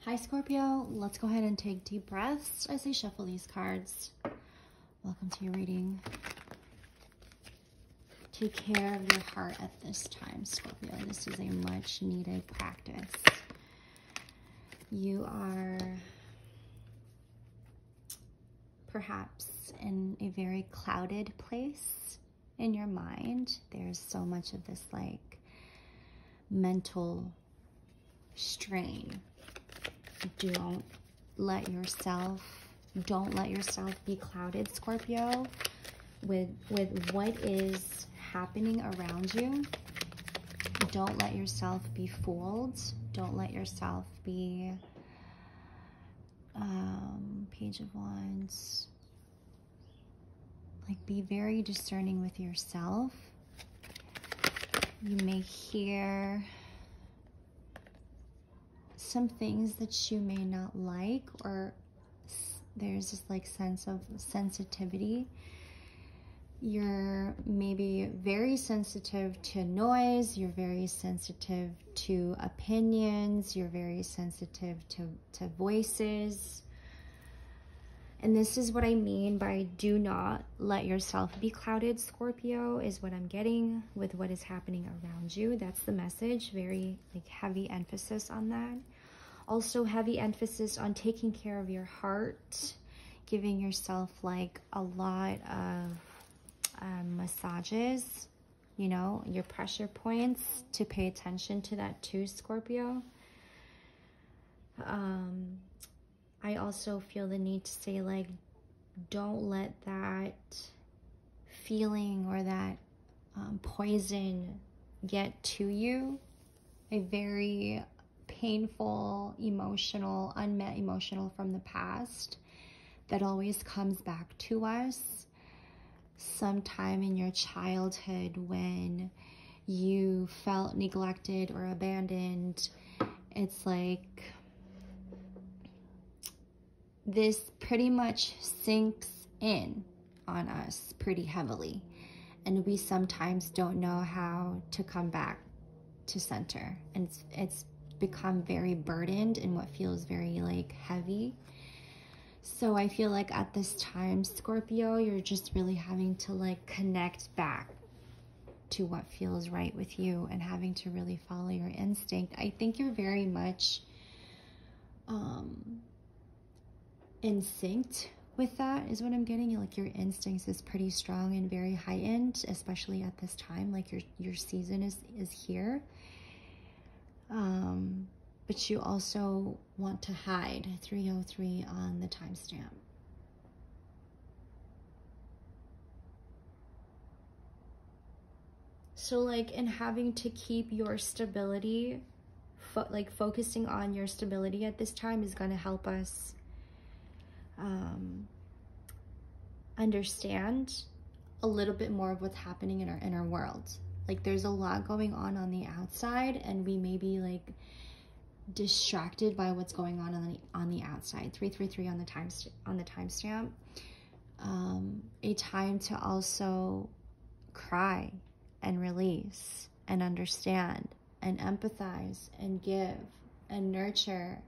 Hi Scorpio, let's go ahead and take deep breaths as I shuffle these cards. Welcome to your reading. Take care of your heart at this time, Scorpio. This is a much needed practice. You are perhaps in a very clouded place in your mind. There's so much of this like mental strain. Don't let yourself be clouded, Scorpio, with what is happening around you. Don't let yourself be fooled. Don't let yourself be Page of Wands. Like, be very discerning with yourself. You may hear some things that you may not like, or there's this like sense of sensitivity. You're maybe very sensitive to noise, you're very sensitive to opinions, you're very sensitive to voices. And this is what I mean by do not let yourself be clouded, Scorpio, is what I'm getting with what is happening around you. That's the message. Very like heavy emphasis on that. Also heavy emphasis on taking care of your heart, giving yourself like a lot of massages, you know, your pressure points, to pay attention to that too, Scorpio. I also feel the need to say, like, don't let that feeling or that poison get to you. A very painful, emotional, unmet emotional from the past that always comes back to us. Sometime in your childhood when you felt neglected or abandoned, it's like this pretty much sinks in on us pretty heavily, and we sometimes don't know how to come back to center, and it's become very burdened in what feels very like heavy. So I feel like at this time, Scorpio, you're just really having to like connect back to what feels right with you and having to really follow your instinct. I think you're very much in sync with that, is what I'm getting. Like, your instincts is pretty strong and very heightened, especially at this time. Like, your season is here. But you also want to hide. 303 on the timestamp. So like, in having to keep your stability, like focusing on your stability at this time is going to help us understand a little bit more of what's happening in our inner world. Like, there's a lot going on the outside, and we may be like distracted by what's going on the outside. 333 on the timestamp. A time to also cry and release and understand and empathize and give and nurture,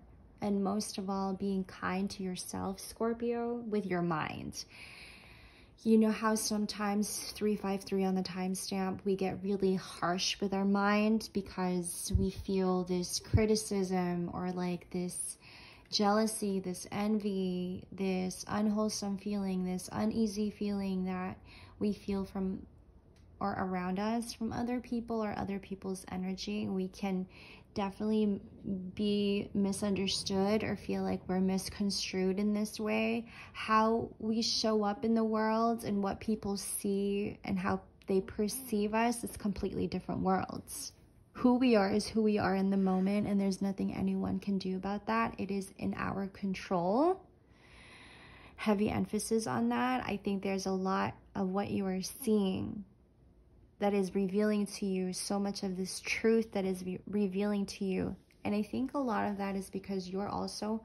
and most of all, being kind to yourself, Scorpio, with your mind. You know how sometimes 353 on the timestamp, we get really harsh with our mind because we feel this criticism or like this jealousy, this envy, this unwholesome feeling, this uneasy feeling that we feel from or around us from other people or other people's energy. We can definitely be misunderstood or feel like we're misconstrued in this way. How we show up in the world and what people see and how they perceive us is completely different worlds. Who we are is who we are in the moment, and there's nothing anyone can do about that. It is in our control. Heavy emphasis on that. I think there's a lot of what you are seeing that is revealing to you so much of this truth that is revealing to you. And I think a lot of that is because you're also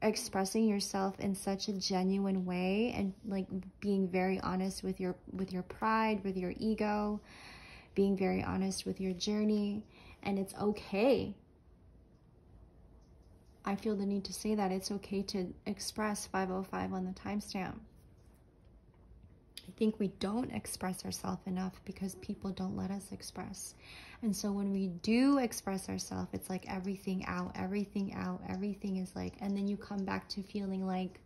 expressing yourself in such a genuine way and like being very honest with your pride, with your ego, being very honest with your journey. And it's okay. I feel the need to say that it's okay to express 505 on the timestamp. I think we don't express ourselves enough because people don't let us express. And so when we do express ourselves, it's like everything out, everything out, everything is like, and then you come back to feeling like,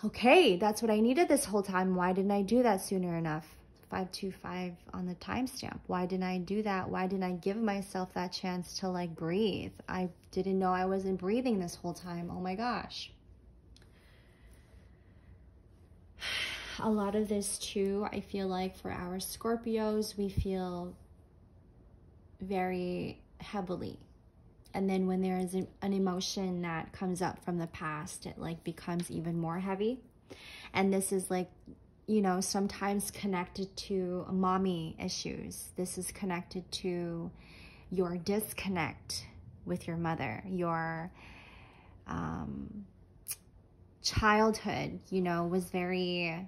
okay, that's what I needed this whole time. Why didn't I do that sooner enough? 525 on the timestamp. Why didn't I do that? Why didn't I give myself that chance to like breathe? I didn't know I wasn't breathing this whole time. Oh my gosh. A lot of this too, I feel like for our Scorpios, we feel very heavily. And then when there is an emotion that comes up from the past, it like becomes even more heavy. And this is like, you know, sometimes connected to mommy issues. This is connected to your disconnect with your mother, your childhood, you know, was very,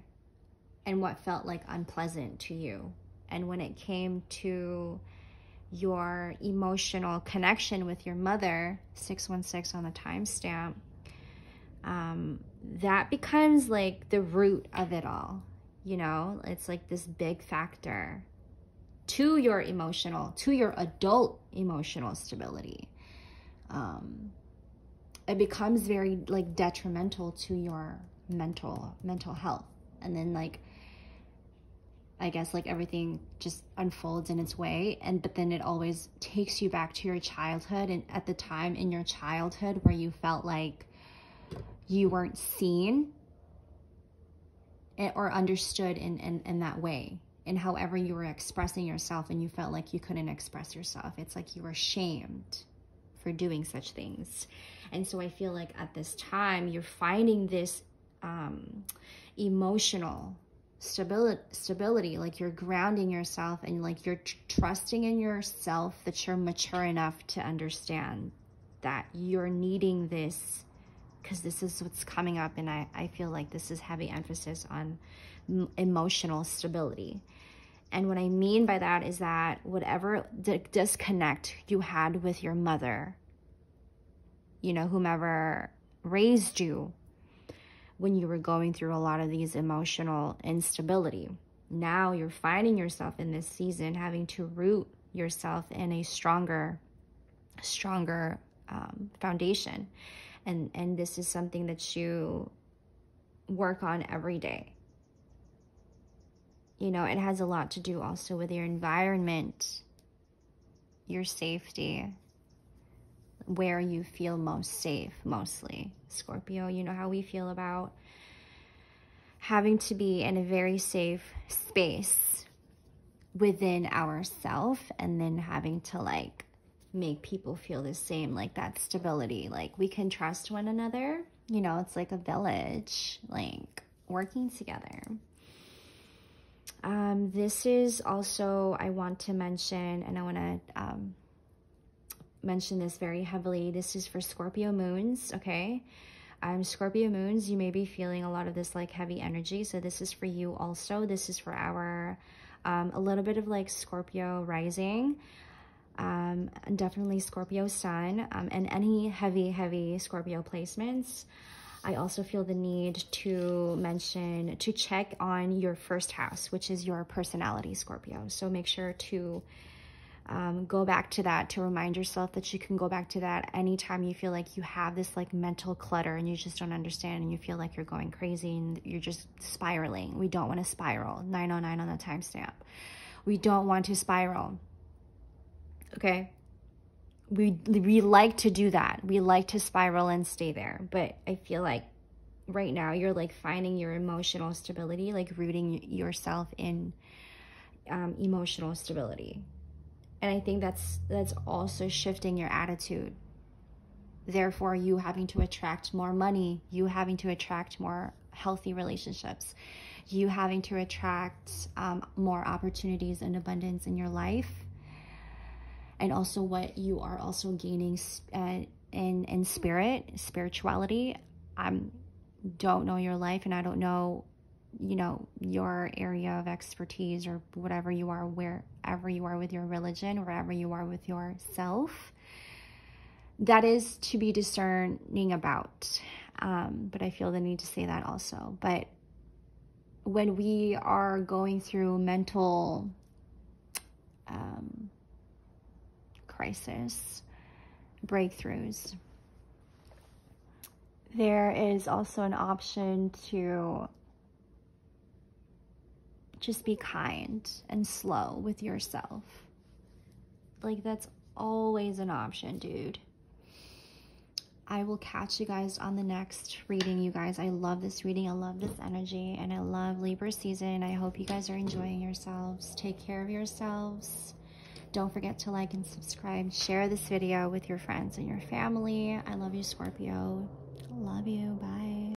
and what felt like unpleasant to you. And when it came to your emotional connection with your mother, 616 on the timestamp, that becomes like the root of it all. You know, it's like this big factor to your emotional, to your adult emotional stability. It becomes very like detrimental to your mental health. And then like, I guess like everything just unfolds in its way, but then it always takes you back to your childhood, and at the time in your childhood where you felt like you weren't seen or understood in that way, and however you were expressing yourself, and you felt like you couldn't express yourself. It's like you were shamed for doing such things. And so I feel like at this time you're finding this emotional stability, like you're grounding yourself, and like you're trusting in yourself, that you're mature enough to understand that you're needing this, because this is what's coming up. And I feel like this is heavy emphasis on emotional stability. And what I mean by that is that whatever disconnect you had with your mother, you know, whomever raised you, when you were going through a lot of these emotional instability, now you're finding yourself in this season having to root yourself in a stronger foundation. And this is something that you work on every day. You know, it has a lot to do also with your environment, your safety, where you feel most safe, mostly. Scorpio, you know how we feel about having to be in a very safe space within ourselves, and then having to like make people feel the same, like that stability. Like we can trust one another, you know, it's like a village, like working together. This is also, I want to mention, and I want to mention this very heavily. This is for Scorpio moons, okay? Scorpio moons, you may be feeling a lot of this like heavy energy. So this is for you also. This is for our, a little bit of like Scorpio rising, and definitely Scorpio sun, and any heavy Scorpio placements. I also feel the need to mention, to check on your first house, which is your personality, Scorpio. So make sure to go back to that, to remind yourself that you can go back to that anytime you feel like you have this like mental clutter and you just don't understand, and you feel like you're going crazy and you're just spiraling. We don't want to spiral. 909 on the timestamp. We don't want to spiral. Okay? We like to do that. We like to spiral and stay there. But I feel like right now you're like finding your emotional stability, like rooting yourself in emotional stability. And I think that's also shifting your attitude. Therefore, you having to attract more money, you having to attract more healthy relationships, you having to attract more opportunities and abundance in your life. And also what you are also gaining in spirituality. I don't know your life, and I don't know, you know, your area of expertise or whatever you are, wherever you are with your religion, wherever you are with yourself. that is to be discerning about. But I feel the need to say that also. But when we are going through mental crisis, breakthroughs, there is also an option to just be kind and slow with yourself. Like, that's always an option, dude. I will catch you guys on the next reading, you guys. I love this reading. I love this energy. And I love Libra season. I hope you guys are enjoying yourselves. Take care of yourselves. Don't forget to like and subscribe. Share this video with your friends and your family. I love you, Scorpio. Love you. Bye.